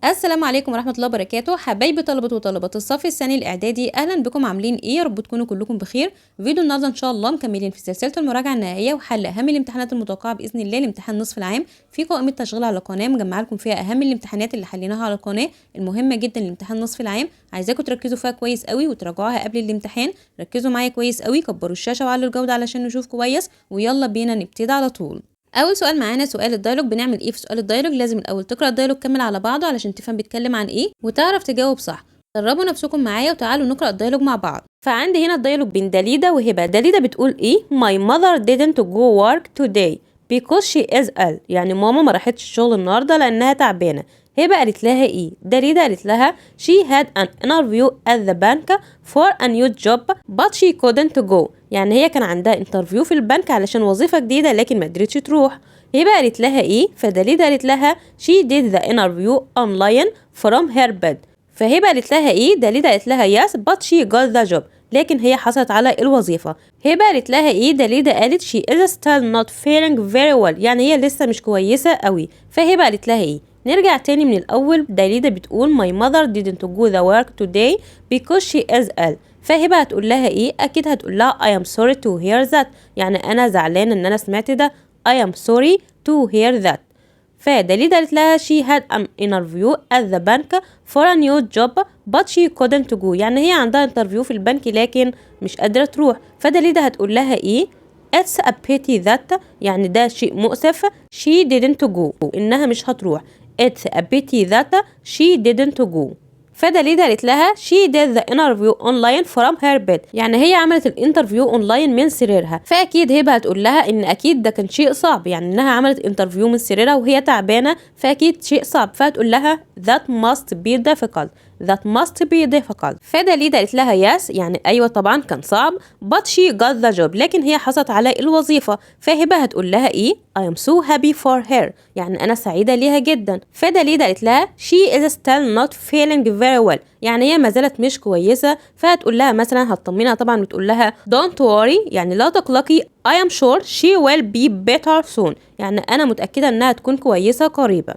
السلام عليكم ورحمة الله وبركاته. حبايبي طلبة وطالبات الصف الثاني الإعدادي، أهلا بكم. عاملين إيه؟ يا رب تكونوا كلكم بخير. فيديو النهارده إن شاء الله مكملين في سلسلة المراجعة النهائية وحل أهم الامتحانات المتوقعة بإذن الله لامتحان نصف العام. في قائمة تشغيل على القناة مجمعة لكم فيها أهم الامتحانات اللي حليناها على القناة المهمة جدا لامتحان نصف العام. عايزاكم تركزوا فيها كويس قوي وتراجعوها قبل الامتحان. ركزوا معايا كويس قوي، كبروا الشاشة وعلوا الجودة علشان نشوف كويس، ويلا بينا نبتدي على طول. اول سؤال معانا سؤال الدايلوج. بنعمل ايه في سؤال الدايلوج؟ لازم الاول تقرا الدايلوج كامل على بعضه علشان تفهم بيتكلم عن ايه وتعرف تجاوب صح. دربوا نفسكم معايا وتعالوا نقرا الدايلوج مع بعض. فعندي هنا الدايلوج بين داليدا وهبه. داليدا بتقول ايه؟ my mother didn't go work today because she is ill. يعني ماما ما راحتش الشغل النهارده لانها تعبانه. هبه قالت لها ايه؟ داليدا قالت لها she had an interview at the bank for a new job but she couldn't go. يعني هي كان عندها انترفيو في البنك علشان وظيفة جديدة لكن ما قدرتش تروح. هبه قالت لها ايه؟ فداليدا قالت لها she did the interview online from her bed. فهبه قالت لها ايه؟ داليدا قالت لها yes but she got the job. لكن هي حصلت على الوظيفة. هبه قالت لها ايه؟ داليدا قالت she is still not feeling very well. يعني هي لسه مش كويسة قوي. فهبه قالت لها ايه؟ نرجع تاني من الأول. داليدا بتقول my mother didn't go the work today because she is ill. فهبه هتقول لها ايه؟ أكيد هتقول لها I am sorry to hear that. يعني أنا زعلانة إن أنا سمعت ده. I am sorry to hear that. فداليدا قالت لها she had an interview at the bank for a new job but she couldn't go. يعني هي عندها انترفيو في البنك لكن مش قادرة تروح. فداليدا هتقول لها ايه؟ it's a pity that. يعني ده شيء مؤسف. she didn't go. إنها مش هتروح. it's a pity that she didn't go. فداليدا قالت لها she did the interview online from her bed. يعني هي عملت الانترفيو اونلاين من سريرها. فاكيد هبه هتقول لها ان اكيد ده كان شيء صعب، يعني انها عملت انترفيو من سريرها وهي تعبانه، فاكيد شيء صعب. فهتقول لها that must be difficult. that must be difficult. فداليدا قالت لها yes. يعني ايوه طبعا كان صعب. but she got the job. لكن هي حصلت على الوظيفه. فهبه هتقول لها ايه؟ I am so happy for her. يعني انا سعيده ليها جدا. فداليدا قالت لها she is still not feeling very well. يعني هي ما زالت مش كويسه. فهتقول لها مثلا، هتطمنها طبعا وتقول لها don't worry. يعني لا تقلقي. I am sure she will be better soon. يعني انا متاكده انها تكون كويسه قريبا.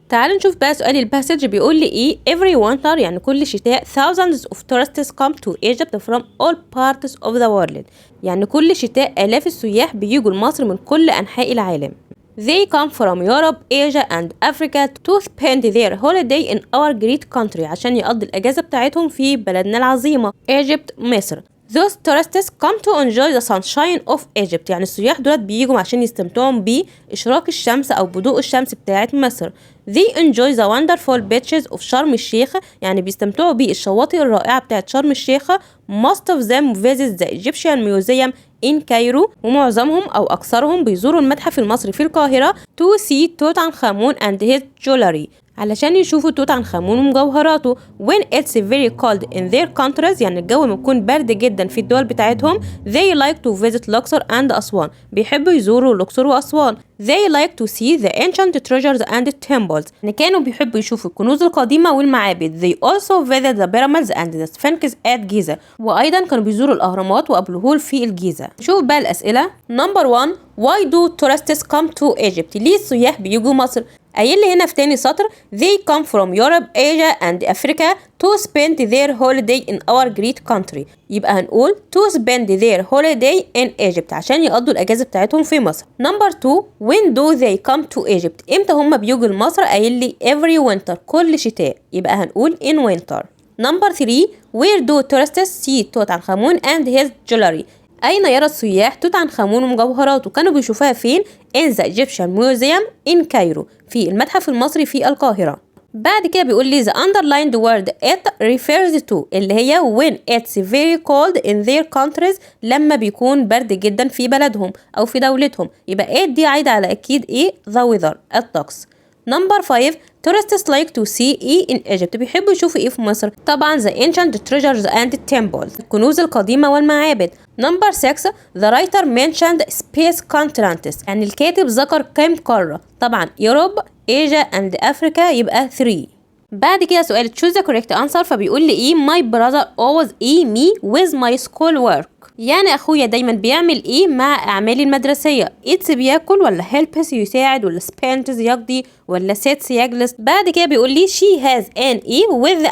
تعالوا نشوف بقى سؤال الباسج بيقول لي ايه. every winter يعني كل شتاء thousands of tourists come to Egypt from all parts of the world. يعني كل شتاء آلاف السياح بيجوا لمصر من كل أنحاء العالم. They come from Europe, Asia and Africa to spend their holiday in our great country. عشان يقضي الأجازة بتاعتهم في بلدنا العظيمة Egypt مصر. Those tourists come to enjoy the sunshine of Egypt. يعني السياح دول بيجوا عشان يستمتعوا بإشراق الشمس أو بضوء الشمس بتاعت مصر. They enjoy the wonderful beaches of شرم الشيخ. يعني بيستمتعوا بالشواطئ الرائعة بتاعت شرم الشيخ. Most of them visit the Egyptian Museum in Cairo. ومعظمهم أو أكثرهم بيزوروا المتحف المصري في القاهرة to see توت عنخ آمون and his jewelry. علشان يشوفوا توت عنخ آمون ومجوهراته. when it's very cold in their countries. يعني الجو بيكون برد جدا في الدول بتاعتهم. they like to visit Luxor and أسوان. بيحبوا يزوروا الأقصر وأسوان. they like to see the ancient treasures and temples. يعني كانوا بيحبوا يشوفوا الكنوز القديمة والمعابد. they also visit the pyramids and the sphinx at Giza. وأيضا كانوا بيزوروا الأهرامات وأبو الهول في الجيزة. شوف بقى الأسئلة. number 1 why do tourists come to Egypt؟ ليه السياح بيجوا مصر؟ قايل لي هنا في تاني سطر they come from Europe, Asia and Africa to spend their holiday in our great country. يبقى هنقول to spend their holiday in Egypt. عشان يقضوا الأجازة بتاعتهم في مصر. number 2 when do they come to Egypt؟ امتى هم بيجوا لمصر؟ قايل لي every winter. كل شتاء. يبقى هنقول in winter. number 3 where do tourists see توت عنخ آمون and his jewelry؟ أين يرى السياح توت عنخ آمون ومجوهراته؟ كانوا بيشوفوها فين؟ in the Egyptian Museum in Cairo. في المتحف المصري في القاهرة. بعد كده بيقول لي the underlined word it refers to اللي هي when it's very cold in their countries. لما بيكون برد جدا في بلدهم أو في دولتهم. يبقى it دي عايدة على أكيد إيه؟ the weather الطقس. number 5 tourists like to see ايه in Egypt؟ بيحبوا يشوفوا ايه في مصر؟ طبعا the ancient treasures and temples. الكنوز القديمة والمعابد. number 6 the writer mentioned space continents. يعني الكاتب ذكر كام قارة؟ طبعا Europe, Asia and Africa. يبقى 3. بعد كده سؤال choose the correct answer، فبيقول لي ايه my brother always me with my school work. يعني اخويا دايما بيعمل ايه مع اعمالي المدرسيه؟ eats بياكل، ولا helps يساعد، ولا spends يقضي، ولا sits يجلس. بعد كده بيقول لي she has an ايه with the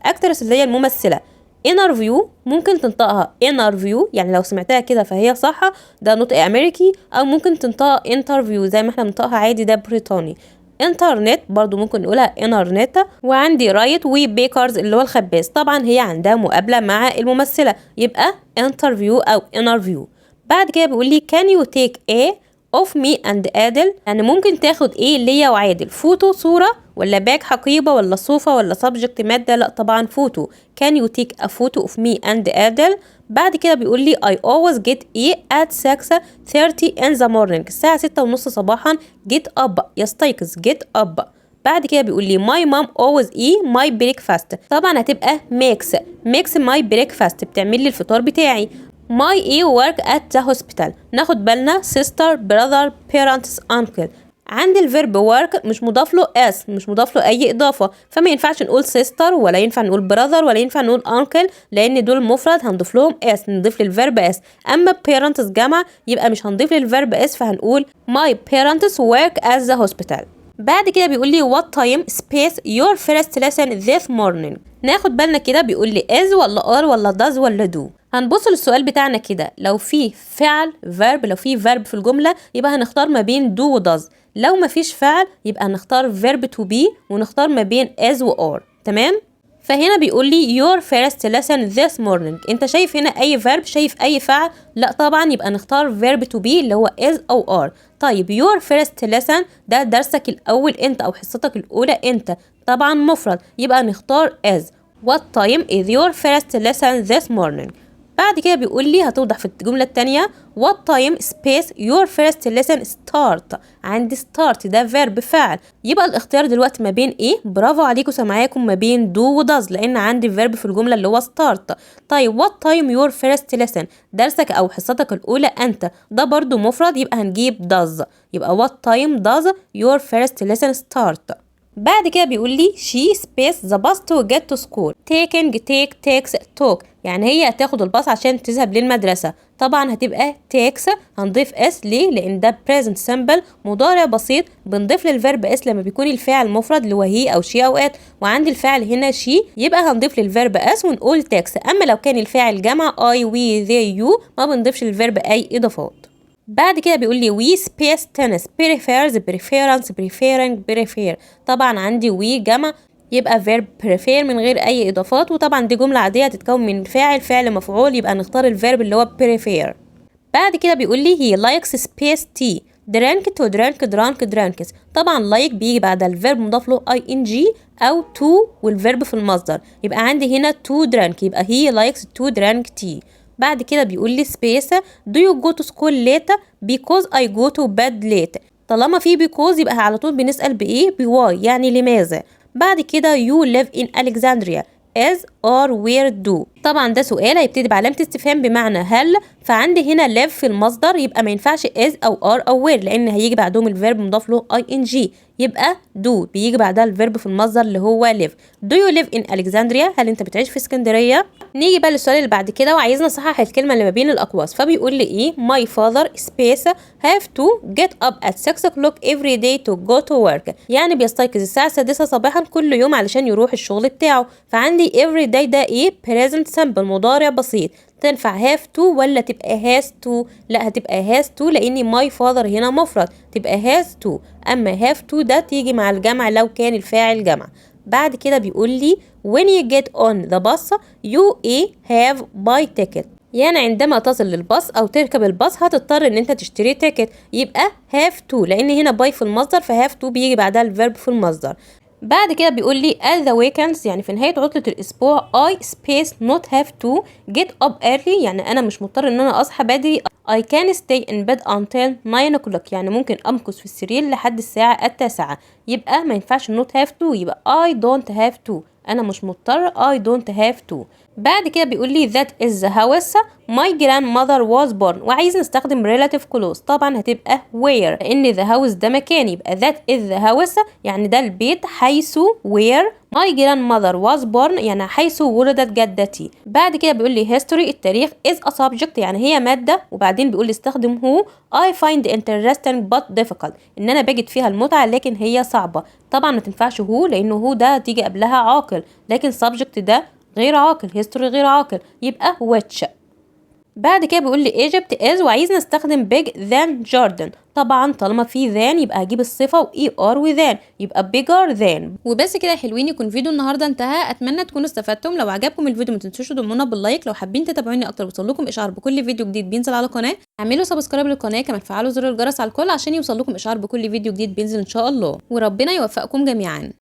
actress اللي هي الممثله. interview ممكن تنطقها interview، يعني لو سمعتها كده فهي صح، ده نطق امريكي، او ممكن تنطقها interview زي ما احنا بنطقها عادي، ده بريطاني. انترنت برضو ممكن نقولها انترنت. وعندي رايت وبيكرز اللي هو الخباز، طبعا هي عندها مقابلة مع الممثلة، يبقى انترفيو او انترفيو. بعد كده بيقول لي can you take a of me and عادل، يعني ممكن تاخد ايه ليا وعادل؟ فوتو صورة، ولا باج حقيبة، ولا صوفة، ولا سبجكت مادة؟ لا طبعا فوتو. can you take a photo of me and عادل. بعد كده بيقول لي I always get at 6:30 in the morning، الساعة 6:30 صباحا. get up يستيقظ get up. بعد كده بيقول لي my mom always my breakfast، طبعا هتبقى makes my breakfast، بتعمل لي الفطار بتاعي. my work at the hospital، ناخد بالنا sister brother parents uncle. عند الفيرب work مش مضاف له مش مضاف له اي اضافه، فما ينفعش نقول sister، ولا ينفع نقول brother، ولا ينفع نقول uncle، لان دول مفرد هنضيف لهم نضيف للفيرب اما parents جمع يبقى مش هنضيف للفيرب فهنقول my parents work at the hospital. بعد كده بيقول لي what time space your first lesson this morning. ناخد بالنا كده، بيقول لي is ولا are ولا does ولا do. هنبص للسؤال بتاعنا كده، لو في فعل verb، لو في verb في الجملة يبقى هنختار ما بين do و does. لو ما فيش فعل يبقى هنختار verb to be، ونختار ما بين is و are. تمام؟ فهنا بيقول لي your first lesson this morning. انت شايف هنا اي verb؟ شايف اي فعل؟ لا طبعا، يبقى نختار verb to be اللي هو is او are. طيب your first lesson ده درسك الاول انت، او حصتك الاولى انت، طبعا مفرد يبقى نختار is. what time is your first lesson this morning. بعد كده بيقول لي هتوضح في الجملة التانية what time space your first lesson start. عندي start ده verb فعل، يبقى الاختيار دلوقتي ما بين ايه؟ برافو عليكم سامعاكم، ما بين do و does، لان عندي verb في الجملة اللي هو start. طيب what time your first lesson درسك او حصتك الاولى انت، ده برضو مفرد يبقى هنجيب does، يبقى what time does your first lesson start. بعد كده بيقول لي she space the bus to get to school. takes took، يعني هي هتاخد الباص عشان تذهب للمدرسة، طبعا هتبقى takes. هنضيف اس ليه؟ لان ده present simple مضارع بسيط، بنضيف للفيرب اس لما بيكون الفاعل مفرد اللي هو هي او شي او ات، وعندي الفاعل هنا شي يبقى هنضيف للفيرب اس ونقول takes. اما لو كان الفاعل جمع I we they you ما بنضيفش للفيرب اي اضافات. بعد كده بيقول لي we space tennis prefers preference preferring prefer، طبعا عندي we جمع يبقى verb prefer من غير اي اضافات، وطبعا دي جمله عاديه هتتكون من فعل مفعول، يبقى نختار الفيرب اللي هو prefer. بعد كده بيقول لي he likes space tea drink to drank. طبعا like بيجي بعد الفيرب مضاف له ing او to والفيرب في المصدر، يبقى عندي هنا to drink يبقى he likes to drink tea. بعد كده بيقول لي space do you go to school late because I go to bed late. طالما في because يبقى على طول بنسأل بإيه؟ بواي، يعني لماذا. بعد كده you live in Alexandria as or where do. طبعا ده سؤال هيبتدي بعلامة استفهام بمعنى هل، فعندي هنا live في المصدر يبقى ما ينفعش is او are او where، لان هيجي بعدهم الفيرب مضاف له ing، يبقى do بيجي بعدها الفيرب في المصدر اللي هو live. do you live in Alexandria؟ هل انت بتعيش في اسكندرية؟ نيجي بقى للسؤال اللي بعد كده، وعايزنا نصحح الكلمة اللي ما بين الأقواس، فبيقول لي ايه my father space have to get up at 6 o'clock every day to go to work. يعني بيستيقظ الساعة 6 صباحا كل يوم علشان يروح الشغل بتاعه. فعندي every day ده ايه؟ present simple مضارع بسيط، تنفع have to ولا تبقى has to؟ لا هتبقى has to لأن my father هنا مفرد، تبقى has to. أما have to ده تيجي مع الجمع لو كان الفاعل جمع. بعد كده بيقول لي when you get on the bus you have buy ticket، يعني عندما تصل للباص او تركب الباص هتضطر ان انت تشتري تيكت، يبقى have to لان هنا buy في المصدر فهاف to بيجي بعدها الفيرب في المصدر. بعد كده بيقول لي at the weekends، يعني في نهاية عطلة الأسبوع I space not have to get up early، يعني أنا مش مضطر إن أنا أصحى بدري. I can stay in bed until 9 o'clock، يعني ممكن أمكث في السرير لحد الساعة 9، يبقى ما ينفعش not have to، يبقى I don't have to، أنا مش مضطر I don't have to. بعد كده بيقول لي that is the house my grandmother was born وعايز نستخدم relative close طبعا هتبقى where لأن the house ده مكان يبقى that is the house يعني ده البيت حيث where my grandmother was born يعني حيث ولدت جدتي. بعد كده بيقول لي history التاريخ is a subject يعني هي مادة وبعدين بيقول لي استخدم who I find interesting but difficult إن أنا بجد فيها المتعة لكن هي صعبة. طبعا ما تنفعش who لأنه who ده تيجي قبلها عاقل لكن subject ده غير عاقل history غير عاقل يبقى which. بعد كده بيقول لي Egypt is وعايز نستخدم big than Jordan طبعا طالما في than يبقى هجيب الصفة و er و than يبقى bigger than. وبس كده حلوين يكون فيديو النهارده انتهى. اتمنى تكونوا استفدتم. لو عجبكم الفيديو ما تنسوش تضمونا باللايك. لو حابين تتابعوني اكتر ويوصلكم اشعار بكل فيديو جديد بينزل على القناه اعملوا سبسكرايب للقناه كمان فعلوا زر الجرس على الكل عشان يوصلكم اشعار بكل فيديو جديد بينزل ان شاء الله. وربنا يوفقكم جميعا.